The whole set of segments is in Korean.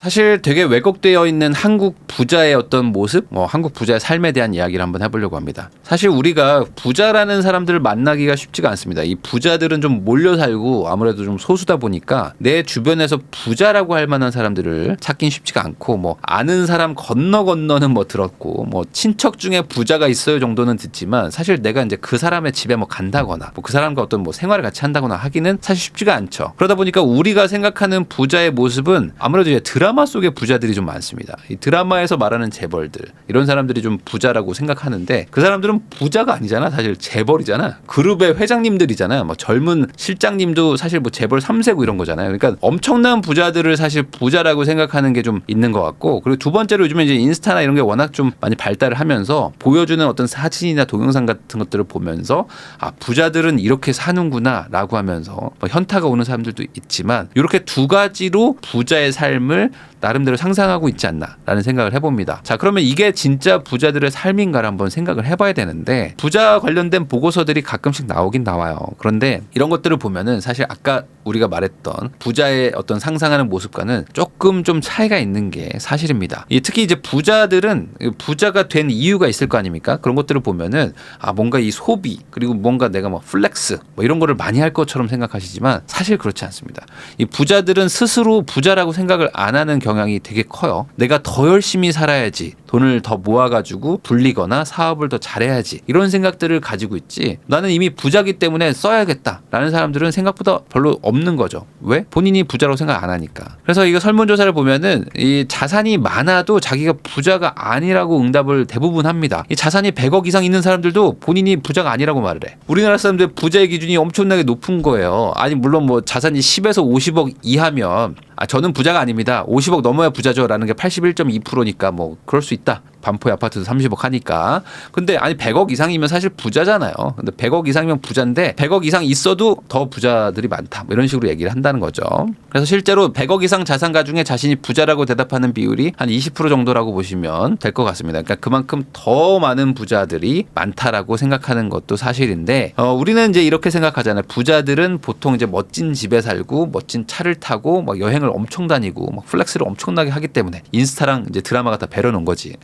사실 되게 왜곡되어 있는 한국 부자의 어떤 모습, 한국 부자의 삶에 대한 이야기를 한번 해보려고 합니다. 사실 우리가 부자라는 사람들을 만나기가 쉽지가 않습니다. 이 부자들은 좀 몰려 살고 아무래도 좀 소수다 보니까 내 주변에서 부자라고 할 만한 사람들을 찾긴 쉽지가 않고 아는 사람 건너는 들었고 친척 중에 부자가 있어요 정도는 듣지만 사실 내가 이제 그 사람의 집에 간다거나 그 사람과 어떤 생활을 같이 한다거나 하기는 사실 쉽지가 않죠. 그러다 보니까 우리가 생각하는 부자의 모습은 아무래도 이제 드라마 속의 부자들이 좀 많습니다. 이 드라마에서 말하는 재벌들 이런 사람들이 좀 부자라고 생각하는데 그 사람들은 부자가 아니잖아. 사실 재벌이잖아. 그룹의 회장님들이잖아. 젊은 실장님도 사실 재벌 3세고 이런 거잖아요. 그러니까 엄청난 부자들을 사실 부자라고 생각하는 게 좀 있는 것 같고, 그리고 두 번째로 요즘에 이제 인스타나 이런 게 워낙 좀 많이 발달을 하면서 보여주는 어떤 사진이나 동영상 같은 것들을 보면서 부자들은 이렇게 사는구나라고 하면서 현타가 오는 사람들도 있지만 이렇게 두 가지로 부자의 삶을 나름대로 상상하고 있지 않나라는 생각을 해봅니다. 자, 그러면 이게 진짜 부자들의 삶인가를 한번 생각을 해봐야 되는데, 부자 관련된 보고서들이 가끔씩 나오긴 나와요. 그런데 이런 것들을 보면은 사실 아까 우리가 말했던 부자의 어떤 상상하는 모습과는 조금 좀 차이가 있는 게 사실입니다. 특히 이제 부자들은 부자가 된 이유가 있을 거 아닙니까? 그런 것들을 보면은 뭔가 이 소비 그리고 뭔가 내가 플렉스 이런 거를 많이 할 것처럼 생각하시지만 사실 그렇지 않습니다. 이 부자들은 스스로 부자라고 생각을 안 하는 경향이 되게 커요. 내가 더 열심히 살아야지, 돈을 더 모아가지고 불리거나 사업을 더 잘해야지, 이런 생각들을 가지고 있지, 나는 이미 부자기 때문에 써야겠다라는 사람들은 생각보다 별로 없는 거죠. 왜? 본인이 부자라고 생각 안 하니까. 그래서 이거 설문조사를 보면은 이 자산이 많아도 자기가 부자가 아니라고 응답을 대부분 합니다. 이 자산이 100억 이상 있는 사람들도 본인이 부자가 아니라고 말을 해. 우리나라 사람들 부자의 기준이 엄청나게 높은 거예요. 아니 물론 자산이 10에서 50억 이하면 저는 부자가 아닙니다. 50억 넘어야 부자죠 라는 게 81.2%니까 그럴 수 있다. 반포의 아파트도 30억 하니까. 근데 100억 이상이면 사실 부자잖아요. 근데 100억 이상이면 부자인데 100억 이상 있어도 더 부자들이 많다. 이런 식으로 얘기를 한다는 거죠. 그래서 실제로 100억 이상 자산가 중에 자신이 부자라고 대답하는 비율이 한 20% 정도라고 보시면 될 것 같습니다. 그러니까 그만큼 더 많은 부자들이 많다라고 생각하는 것도 사실인데, 우리는 이제 이렇게 생각하잖아요. 부자들은 보통 이제 멋진 집에 살고 멋진 차를 타고 여행을 엄청 다니고 플렉스를 엄청나게 하기 때문에 인스타랑 이제 드라마가 다 배려놓은 거지.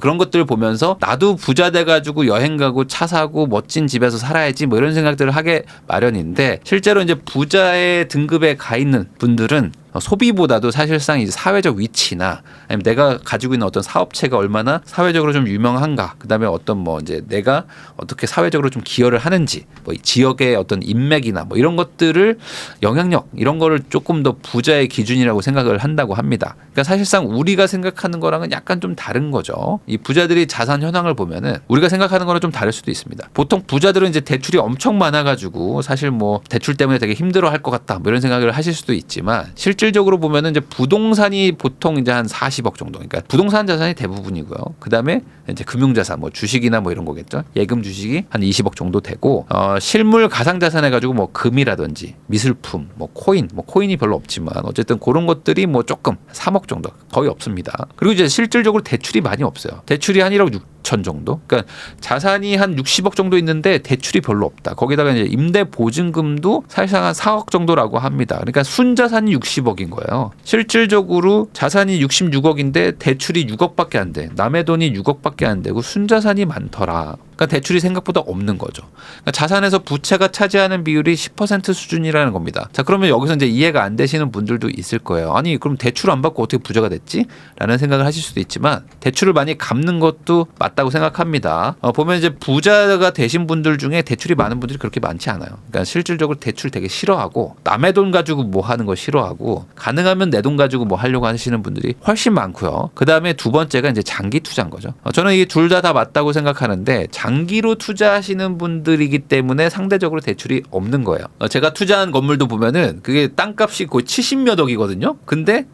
그런 것들을 보면서 나도 부자 돼가지고 여행 가고 차 사고 멋진 집에서 살아야지 이런 생각들을 하게 마련인데, 실제로 이제 부자의 등급에 가 있는 분들은 소비보다도 사실상 이제 사회적 위치나 아니면 내가 가지고 있는 어떤 사업체가 얼마나 사회적으로 좀 유명한가, 그다음에 어떤 이제 내가 어떻게 사회적으로 좀 기여를 하는지, 지역의 어떤 인맥이나 이런 것들을 영향력 이런 거를 조금 더 부자의 기준이라고 생각을 한다고 합니다. 그러니까 사실상 우리가 생각하는 거랑은 약간 좀 다른 거죠. 이 부자들이 자산 현황을 보면은 우리가 생각하는 거랑 좀 다를 수도 있습니다. 보통 부자들은 이제 대출이 엄청 많아가지고 사실 대출 때문에 되게 힘들어할 것 같다 이런 생각을 하실 수도 있지만, 실질적으로 보면은 이제 부동산이 보통 이제 한 40억 정도, 그러니까 부동산 자산이 대부분이고요. 그 다음에 이제 금융자산, 주식이나 이런 거겠죠. 예금 주식이 한 20억 정도 되고, 실물 가상자산 해가지고 금이라든지 미술품, 코인이 별로 없지만 어쨌든 그런 것들이 조금 3억 정도, 거의 없습니다. 그리고 이제 실질적으로 대출이 많이 없어요. 대출이 한 1억 6천 정도. 그러니까 자산이 한 60억 정도 있는데 대출이 별로 없다. 거기다가 이제 임대 보증금도 사실상 한 4억 정도라고 합니다. 그러니까 순자산이 60억인 거예요. 실질적으로 자산이 66억인데 대출이 6억밖에 안 돼. 남의 돈이 6억밖에 안 되고 순자산이 많더라. 그러니까 대출이 생각보다 없는 거죠. 그러니까 자산에서 부채가 차지하는 비율이 10% 수준이라는 겁니다. 자, 그러면 여기서 이제 이해가 안 되시는 분들도 있을 거예요. 아니 그럼 대출 안 받고 어떻게 부자가 됐지? 라는 생각을 하실 수도 있지만, 대출을 많이 갚는 것도 맞다고 생각합니다. 보면 이제 부자가 되신 분들 중에 대출이 많은 분들이 그렇게 많지 않아요. 그러니까 실질적으로 대출 되게 싫어하고 남의 돈 가지고 하는 거 싫어하고 가능하면 내 돈 가지고 하려고 하시는 분들이 훨씬 많고요. 그 다음에 두 번째가 이제 장기 투자인 거죠. 저는 이게 둘 다 맞다고 생각하는데, 장기로 투자하시는 분들이기 때문에 상대적으로 대출이 없는 거예요. 제가 투자한 건물도 보면은 그게 땅값이 거의 70몇 억이거든요. 근데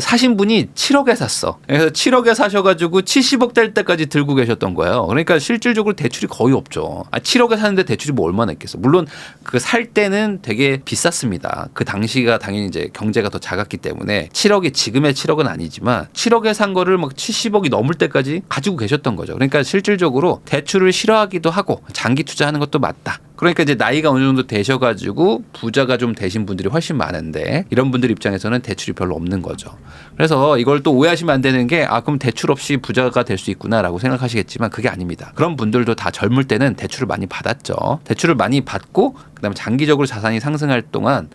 사신 분이 7억에 샀어. 그래서 7억에 사셔가지고 70억 될 때까지 들고 계셨던 거예요. 그러니까 실질적으로 대출이 거의 없죠. 7억에 사는데 대출이 얼마나 있겠어. 물론 살 때는 되게 비쌌습니다. 그 당시가 당연히 이제 경제가 더 작았기 때문에 7억이 지금의 7억은 아니지만 7억에 산 거를 70억이 넘을 때까지 가지고 계셨던 거죠. 그러니까 실질적으로 대출을 싫어하기도 하고 장기 투자하는 것도 맞다. 그러니까 이제 나이가 어느 정도 되셔가지고 부자가 좀 되신 분들이 훨씬 많은데 이런 분들 입장에서는 대출이 별로 없는 거죠. 그래서 이걸 또 오해하시면 안 되는 게 그럼 대출 없이 부자가 될 수 있구나라고 생각하시겠지만 그게 아닙니다. 그런 분들도 다 젊을 때는 대출을 많이 받았죠. 대출을 많이 받고 그다음에 장기적으로 자산이 상승할 동안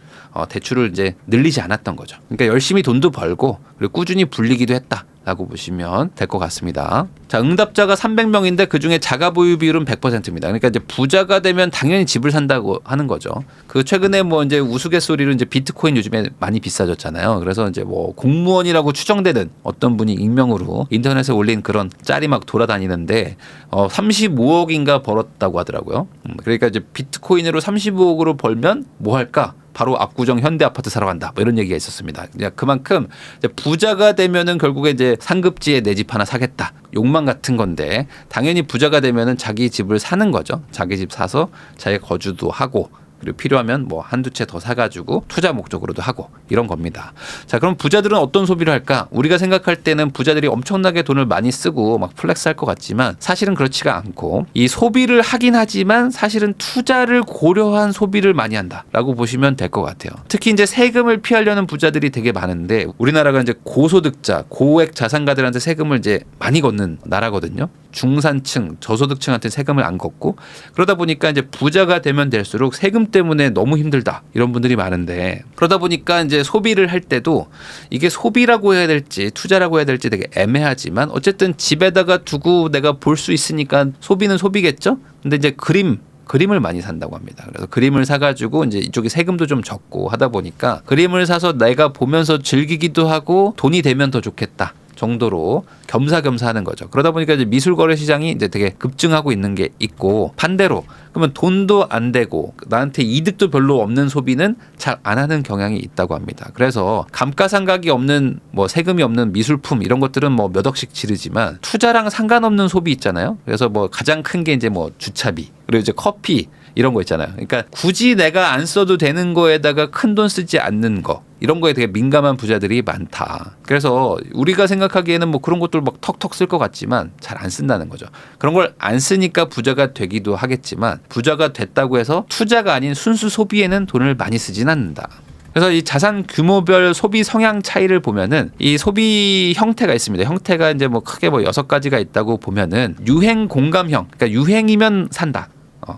대출을 이제 늘리지 않았던 거죠. 그러니까 열심히 돈도 벌고 그리고 꾸준히 불리기도 했다. 라고 보시면 될 것 같습니다. 자, 응답자가 300명인데 그중에 자가 보유 비율은 100%입니다. 그러니까 이제 부자가 되면 당연히 집을 산다고 하는 거죠. 그 최근에 뭐 이제 우스갯소리로 이제 비트코인 요즘에 많이 비싸졌잖아요. 그래서 이제 뭐 공무원이라고 추정되는 어떤 분이 익명으로 인터넷에 올린 그런 짤이 막 돌아다니는데 35억인가 벌었다고 하더라고요. 그러니까 이제 비트코인으로 35억으로 벌면 뭐 할까? 바로 압구정 현대 아파트 사러 간다. 뭐 이런 얘기가 있었습니다. 그만큼 이제 부자가 되면은 결국에 이제 상급지에 내 집 하나 사겠다. 욕망 같은 건데 당연히 부자가 되면은 자기 집을 사는 거죠. 자기 집 사서 자기가 거주도 하고 그리고 필요하면 뭐 한두 채 더 사가지고 투자 목적으로도 하고 이런 겁니다. 자, 그럼 부자들은 어떤 소비를 할까? 우리가 생각할 때는 부자들이 엄청나게 돈을 많이 쓰고 막 플렉스할 것 같지만 사실은 그렇지가 않고 이 소비를 하긴 하지만 사실은 투자를 고려한 소비를 많이 한다라고 보시면 될 것 같아요. 특히 이제 세금을 피하려는 부자들이 되게 많은데 우리나라가 이제 고소득자, 고액 자산가들한테 세금을 이제 많이 걷는 나라거든요. 중산층, 저소득층한테 세금을 안 걷고 그러다 보니까 이제 부자가 되면 될수록 세금 때문에 너무 힘들다 이런 분들이 많은데 그러다 보니까 이제 소비를 할 때도 이게 소비라고 해야 될지 투자라고 해야 될지 되게 애매하지만 어쨌든 집에다가 두고 내가 볼 수 있으니까 소비는 소비겠죠. 근데 이제 그림을 많이 산다고 합니다. 그래서 그림을 사가지고 이제 이쪽에 세금도 좀 적고 하다 보니까 그림을 사서 내가 보면서 즐기기도 하고 돈이 되면 더 좋겠다. 정도로 겸사겸사 하는 거죠. 그러다 보니까 이제 미술 거래 시장이 이제 되게 급증하고 있는 게 있고 반대로 그러면 돈도 안 되고 나한테 이득도 별로 없는 소비는 잘 안 하는 경향이 있다고 합니다. 그래서 감가상각이 없는 뭐 세금이 없는 미술품 이런 것들은 뭐 몇 억씩 지르지만 투자랑 상관없는 소비 있잖아요. 그래서 뭐 가장 큰 게 이제 뭐 주차비 그리고 이제 커피 이런 거 있잖아요. 그러니까 굳이 내가 안 써도 되는 거에다가 큰 돈 쓰지 않는 거 이런 거에 되게 민감한 부자들이 많다. 그래서 우리가 생각하기에는 뭐 그런 것들 막 턱턱 쓸 것 같지만 잘 안 쓴다는 거죠. 그런 걸 안 쓰니까 부자가 되기도 하겠지만 부자가 됐다고 해서 투자가 아닌 순수 소비에는 돈을 많이 쓰진 않는다. 그래서 이 자산 규모별 소비 성향 차이를 보면은 이 소비 형태가 있습니다. 형태가 이제 뭐 크게 뭐 6가지가 있다고 보면은 유행 공감형, 그러니까 유행이면 산다.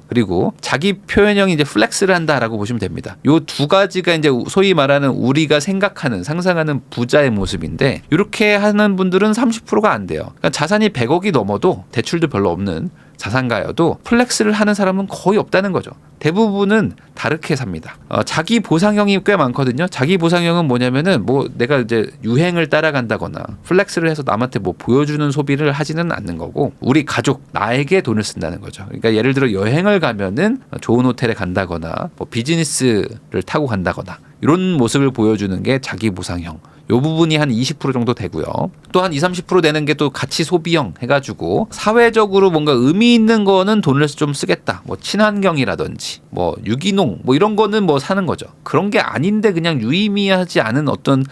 그리고 자기 표현형이 이제 플렉스를 한다라고 보시면 됩니다. 요 두 가지가 이제 소위 말하는 우리가 생각하는 상상하는 부자의 모습인데 이렇게 하는 분들은 30%가 안 돼요. 그러니까 자산이 100억이 넘어도 대출도 별로 없는 자산가여도 플렉스를 하는 사람은 거의 없다는 거죠. 대부분은 다르게 삽니다. 자기 보상형이 꽤 많거든요. 자기 보상형은 뭐냐면은 뭐 내가 이제 유행을 따라간다거나 플렉스를 해서 남한테 뭐 보여주는 소비를 하지는 않는 거고 우리 가족 나에게 돈을 쓴다는 거죠. 그러니까 예를 들어 여행을 가면은 좋은 호텔에 간다거나 뭐 비즈니스를 타고 간다거나 이런 모습을 보여주는 게 자기 보상형. 요 부분이 한 20% 정도 되고요. 또 한 20-30% 되는 게 또 가치 소비형 해가지고 사회적으로 뭔가 의미 있는 거는 돈을 좀 쓰겠다. 뭐 친환경이라든지 뭐 유기농 뭐 이런 거는 뭐 사는 거죠. 그런 게 아닌데 그냥 유의미하지 않은 어떤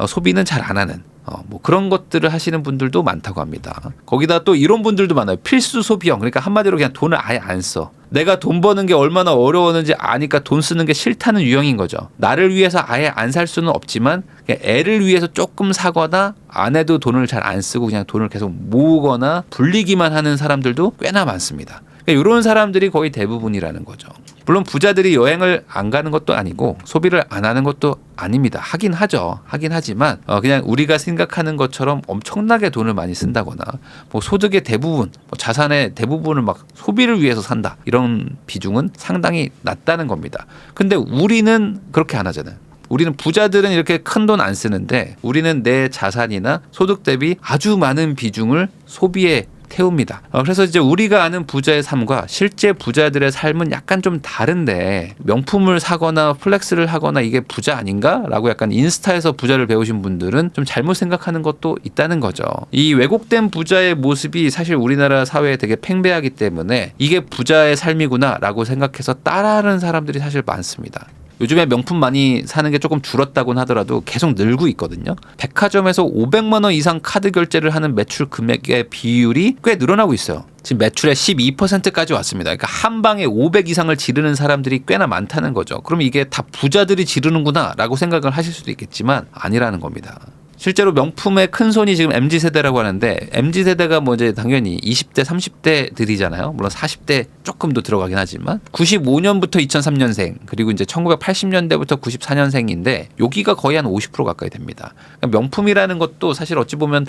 소비는 잘 안 하는 뭐 그런 것들을 하시는 분들도 많다고 합니다. 거기다 또 이런 분들도 많아요. 필수 소비형. 그러니까 한마디로 그냥 돈을 아예 안 써. 내가 돈 버는 게 얼마나 어려웠는지 아니까 돈 쓰는 게 싫다는 유형인 거죠. 나를 위해서 아예 안 살 수는 없지만 애를 위해서 조금 사거나 아내도 돈을 잘 안 쓰고 그냥 돈을 계속 모으거나 불리기만 하는 사람들도 꽤나 많습니다. 이런 사람들이 거의 대부분이라는 거죠. 물론 부자들이 여행을 안 가는 것도 아니고 소비를 안 하는 것도 아닙니다. 하긴 하죠. 하긴 하지만 그냥 우리가 생각하는 것처럼 엄청나게 돈을 많이 쓴다거나 뭐 소득의 대부분, 뭐 자산의 대부분을 막 소비를 위해서 산다. 이런 비중은 상당히 낮다는 겁니다. 근데 우리는 그렇게 안 하잖아요. 우리는 부자들은 이렇게 큰 돈 안 쓰는데 우리는 내 자산이나 소득 대비 아주 많은 비중을 소비에 태웁니다. 그래서 이제 우리가 아는 부자의 삶과 실제 부자들의 삶은 약간 좀 다른데 명품을 사거나 플렉스를 하거나 이게 부자 아닌가? 라고 약간 인스타에서 부자를 배우신 분들은 좀 잘못 생각하는 것도 있다는 거죠. 이 왜곡된 부자의 모습이 사실 우리나라 사회에 되게 팽배하기 때문에 이게 부자의 삶이구나 라고 생각해서 따라하는 사람들이 사실 많습니다. 요즘에 명품 많이 사는 게 조금 줄었다고는 하더라도 계속 늘고 있거든요. 백화점에서 500만 원 이상 카드 결제를 하는 매출 금액의 비율이 꽤 늘어나고 있어요. 지금 매출의 12%까지 왔습니다. 그러니까 한 방에 500 이상을 지르는 사람들이 꽤나 많다는 거죠. 그럼 이게 다 부자들이 지르는구나라고 생각을 하실 수도 있겠지만 아니라는 겁니다. 실제로 명품의 큰 손이 지금 MZ세대라고 하는데 MZ세대가 뭐 이제 당연히 20대, 30대들이잖아요. 물론 40대 조금 더 들어가긴 하지만 95년부터 2003년생 그리고 이제 1980년대부터 94년생인데 여기가 거의 한 50% 가까이 됩니다. 그러니까 명품이라는 것도 사실 어찌 보면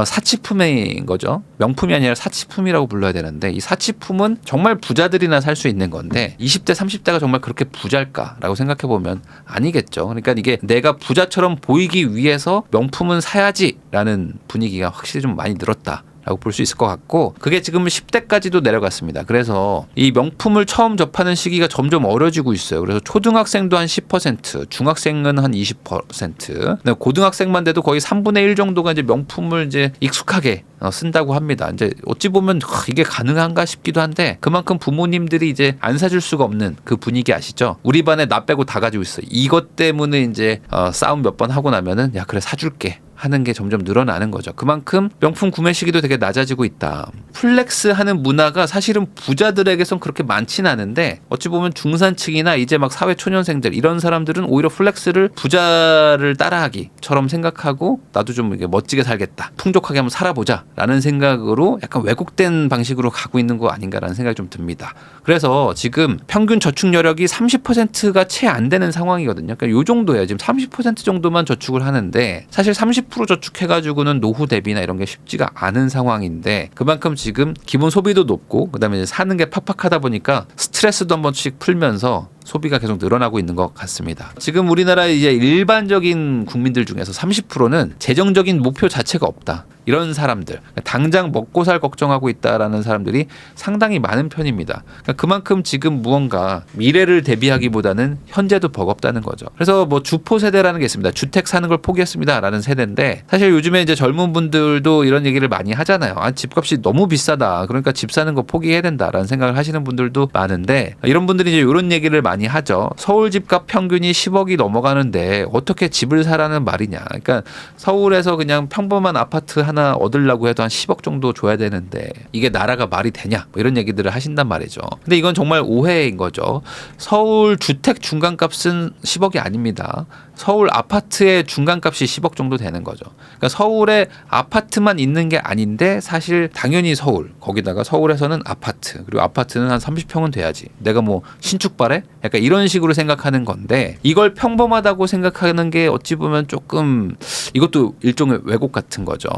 사치품인 거죠. 명품이 아니라 사치품이라고 불러야 되는데 이 사치품은 정말 부자들이나 살 수 있는 건데 20대, 30대가 정말 그렇게 부자일까라고 생각해 보면 아니겠죠. 그러니까 이게 내가 부자처럼 보이기 위해서 명품은 사야지라는 분위기가 확실히 좀 많이 늘었다. 라고 볼 수 있을 것 같고 그게 지금 10대까지도 내려갔습니다. 그래서 이 명품을 처음 접하는 시기가 점점 어려지고 있어요. 그래서 초등학생도 한 10%, 중학생은 한 20%, 고등학생만 돼도 거의 3분의 1 정도가 이제 명품을 이제 익숙하게 쓴다고 합니다. 이제 어찌 보면 이게 가능한가 싶기도 한데 그만큼 부모님들이 이제 안 사줄 수가 없는 그 분위기 아시죠? 우리 반에 나 빼고 다 가지고 있어. 이것 때문에 이제 싸움 몇 번 하고 나면은 야 그래 사줄게. 하는 게 점점 늘어나는 거죠. 그만큼 명품 구매 시기도 되게 낮아지고 있다. 플렉스 하는 문화가 사실은 부자들에게선 그렇게 많지는 않은데 어찌 보면 중산층이나 이제 막 사회 초년생들 이런 사람들은 오히려 플렉스를 부자를 따라하기처럼 생각하고 나도 좀 이게 멋지게 살겠다. 풍족하게 한번 살아보자 라는 생각으로 약간 왜곡된 방식으로 가고 있는 거 아닌가라는 생각이 좀 듭니다. 그래서 지금 평균 저축 여력이 30%가 채 안 되는 상황이거든요. 그러니까 요 정도예요. 지금 30% 정도만 저축을 하는데 사실 30% 저축해가지고는 노후 대비나 이런 게 쉽지가 않은 상황인데 그만큼 지금 기본 소비도 높고 그다음에 이제 사는 게 팍팍하다 보니까 스트레스도 한 번씩 풀면서 소비가 계속 늘어나고 있는 것 같습니다. 지금 우리나라 이제 일반적인 국민들 중에서 30%는 재정적인 목표 자체가 없다. 이런 사람들, 당장 먹고 살 걱정하고 있다라는 사람들이 상당히 많은 편입니다. 그러니까 그만큼 지금 무언가 미래를 대비하기보다는 현재도 버겁다는 거죠. 그래서 뭐 주포 세대라는 게 있습니다. 주택 사는 걸 포기했습니다라는 세대인데 사실 요즘에 이제 젊은 분들도 이런 얘기를 많이 하잖아요. 아, 집값이 너무 비싸다. 그러니까 집 사는 거 포기해야 된다라는 생각을 하시는 분들도 많은데 이런 분들이 이제 이런 얘기를 많이 하죠. 서울 집값 평균이 10억이 넘어가는데 어떻게 집을 사라는 말이냐. 그러니까 서울에서 그냥 평범한 아파트 하나 얻으려고 해도 한 10억 정도 줘야 되는데 이게 나라가 말이 되냐 뭐 이런 얘기들을 하신단 말이죠. 근데 이건 정말 오해인 거죠. 서울 주택 중간값은 10억이 아닙니다. 서울 아파트의 중간값이 10억 정도 되는 거죠. 그러니까 서울에 아파트만 있는 게 아닌데 사실 당연히 서울 거기다가 서울에서는 아파트 그리고 아파트는 한 30평은 돼야지 내가 뭐 신축 바래? 약간 이런 식으로 생각하는 건데 이걸 평범하다고 생각하는 게 어찌 보면 조금 이것도 일종의 왜곡 같은 거죠.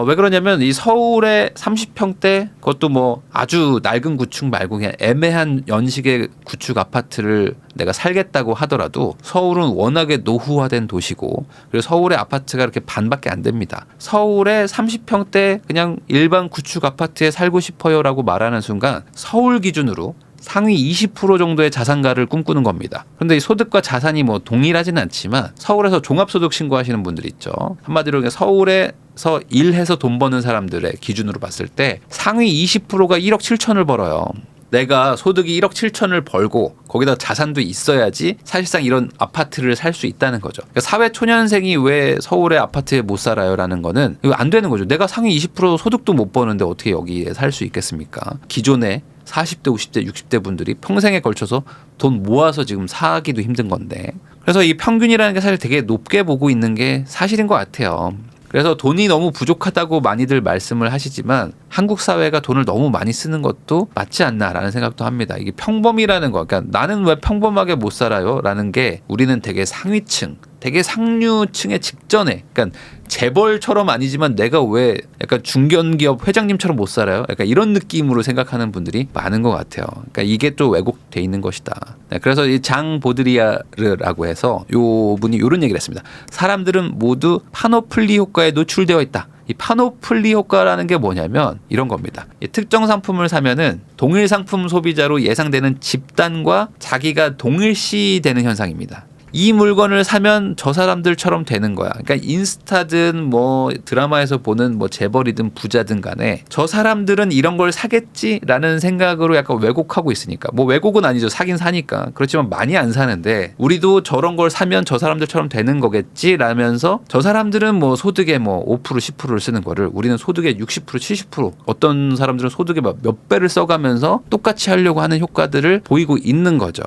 왜 그러냐면 이 서울의 30평대 그것도 뭐 아주 낡은 구축 말고 그냥 애매한 연식의 구축 아파트를 내가 살겠다고 하더라도 서울은 워낙에 노후화된 도시고 그리고 서울의 아파트가 이렇게 반밖에 안 됩니다. 서울의 30평대 그냥 일반 구축 아파트에 살고 싶어요라고 말하는 순간 서울 기준으로 상위 20% 정도의 자산가를 꿈꾸는 겁니다. 그런데 이 소득과 자산이 뭐 동일하지는 않지만 서울에서 종합소득 신고하시는 분들 있죠. 한마디로 서울에서 일해서 돈 버는 사람들의 기준으로 봤을 때 상위 20%가 1억 7천을 벌어요. 내가 소득이 1억 7천을 벌고 거기다 자산도 있어야지 사실상 이런 아파트를 살 수 있다는 거죠. 그러니까 사회 초년생이 왜 서울의 아파트에 못 살아요라는 거는 이거 안 되는 거죠. 내가 상위 20% 소득도 못 버는데 어떻게 여기에 살 수 있겠습니까? 기존에 40대, 50대, 60대 분들이 평생에 걸쳐서 돈 모아서 지금 사기도 힘든 건데 그래서 이 평균이라는 게 사실 되게 높게 보고 있는 게 사실인 것 같아요. 그래서 돈이 너무 부족하다고 많이들 말씀을 하시지만 한국 사회가 돈을 너무 많이 쓰는 것도 맞지 않나라는 생각도 합니다. 이게 평범이라는 거, 그러니까 나는 왜 평범하게 못 살아요? 라는 게 우리는 되게 상위층, 되게 상류층의 직전에, 그러니까 재벌처럼 아니지만 내가 왜 약간 중견기업 회장님처럼 못 살아요? 약간 이런 느낌으로 생각하는 분들이 많은 것 같아요. 그러니까 이게 또 왜곡돼 있는 것이다. 그래서 이 장 보드리아르라고 해서 요 분이 이런 얘기를 했습니다. 사람들은 모두 파노플리 효과에 노출되어 있다. 이 파노플리 효과라는 게 뭐냐면 이런 겁니다. 특정 상품을 사면은 동일 상품 소비자로 예상되는 집단과 자기가 동일시되는 현상입니다. 이 물건을 사면 저 사람들처럼 되는 거야. 그러니까 인스타든 뭐 드라마에서 보는 뭐 재벌이든 부자든 간에 저 사람들은 이런 걸 사겠지라는 생각으로 약간 왜곡하고 있으니까. 뭐 왜곡은 아니죠. 사긴 사니까. 그렇지만 많이 안 사는데 우리도 저런 걸 사면 저 사람들처럼 되는 거겠지라면서 저 사람들은 뭐 소득의 뭐 5% 10%를 쓰는 거를 우리는 소득의 60% 70% 어떤 사람들은 소득의 몇 배를 써가면서 똑같이 하려고 하는 효과들을 보이고 있는 거죠.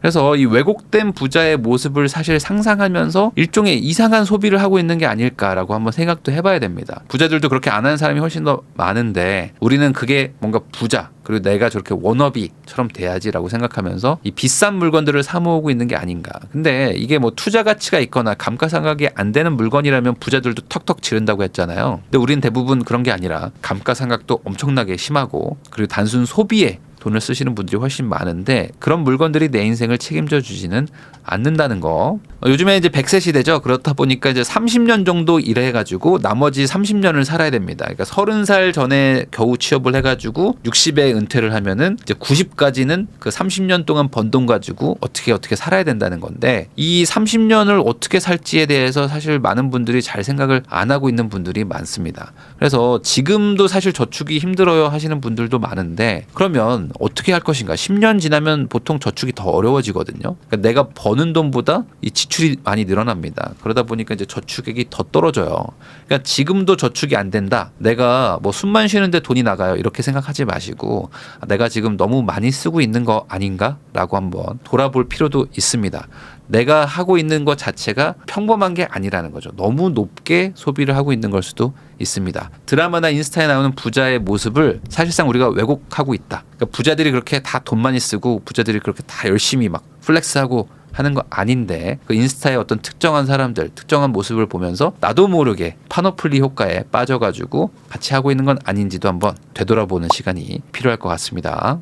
그래서 이 왜곡된 부자의 모습을 사실 상상하면서 일종의 이상한 소비를 하고 있는 게 아닐까라고 한번 생각도 해봐야 됩니다. 부자들도 그렇게 안 하는 사람이 훨씬 더 많은데 우리는 그게 뭔가 부자 그리고 내가 저렇게 워너비처럼 돼야지라고 생각하면서 이 비싼 물건들을 사 모으고 있는 게 아닌가. 근데 이게 뭐 투자 가치가 있거나 감가상각이 안 되는 물건이라면 부자들도 턱턱 지른다고 했잖아요. 근데 우리는 대부분 그런 게 아니라 감가상각도 엄청나게 심하고 그리고 단순 소비에 돈을 쓰시는 분들이 훨씬 많은데 그런 물건들이 내 인생을 책임져 주지는 않는다는 거. 요즘에 이제 100세 시대죠. 그렇다 보니까 이제 30년 정도 일해가지고 나머지 30년을 살아야 됩니다. 그러니까 30살 전에 겨우 취업을 해가지고 60에 은퇴를 하면은 이제 90까지는 그 30년 동안 번 돈 가지고 어떻게 살아야 된다는 건데 이 30년을 어떻게 살지에 대해서 사실 많은 분들이 잘 생각을 안 하고 있는 분들이 많습니다. 그래서 지금도 사실 저축이 힘들어요 하시는 분들도 많은데 그러면 어떻게 할 것인가? 10년 지나면 보통 저축이 더 어려워지거든요. 그러니까 내가 버는 돈보다 이 지출이 많이 늘어납니다. 그러다 보니까 이제 저축액이 더 떨어져요. 그러니까 지금도 저축이 안 된다. 내가 뭐 숨만 쉬는데 돈이 나가요. 이렇게 생각하지 마시고 내가 지금 너무 많이 쓰고 있는 거 아닌가라고 한번 돌아볼 필요도 있습니다. 내가 하고 있는 것 자체가 평범한 게 아니라는 거죠. 너무 높게 소비를 하고 있는 걸 수도 있습니다. 드라마나 인스타에 나오는 부자의 모습을 사실상 우리가 왜곡하고 있다. 그러니까 부자들이 그렇게 다 돈 많이 쓰고 부자들이 그렇게 다 열심히 막 플렉스하고 하는 거 아닌데 그 인스타의 어떤 특정한 사람들, 특정한 모습을 보면서 나도 모르게 파노플리 효과에 빠져가지고 같이 하고 있는 건 아닌지도 한번 되돌아보는 시간이 필요할 것 같습니다.